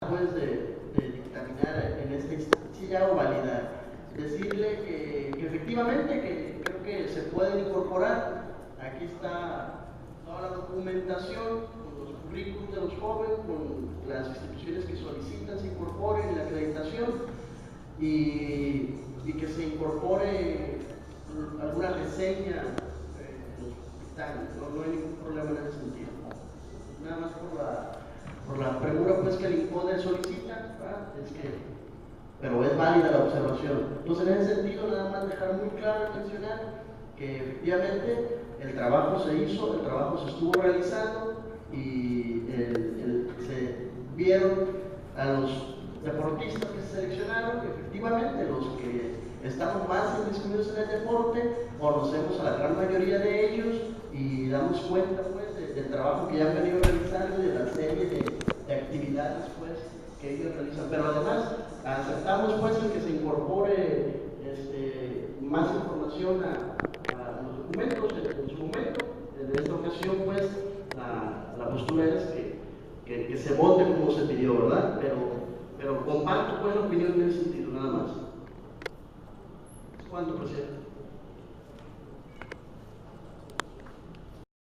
Pues de dictaminar en esta instancia o validar, decirle que efectivamente que creo que se pueden incorporar. Aquí está toda la documentación con los currículos de los jóvenes, con las instituciones que solicitan se incorporen en la acreditación y que se incorpore alguna reseña en los dictámenes. No hay ningún problema en ese sentido. Nada más por la premura pues que el INCODE solicita, ¿verdad? Pero es válida la observación. Entonces, en ese sentido, nada más dejar muy claro y mencionar que efectivamente el trabajo se hizo, el trabajo se estuvo realizando y se vieron a los deportistas que se seleccionaron, que efectivamente los que estamos más inscritos en el deporte, conocemos a la gran mayoría de ellos y damos cuenta pues del trabajo que ya han venido realizando y de la serie de actividades pues que ellos realizan. Pero además aceptamos pues el que se incorpore más información a los documentos en su momento. En esta ocasión pues la postura es que se vote como se pidió, ¿verdad? Pero comparto pues la opinión en ese sentido, nada más. ¿Cuánto, presidente?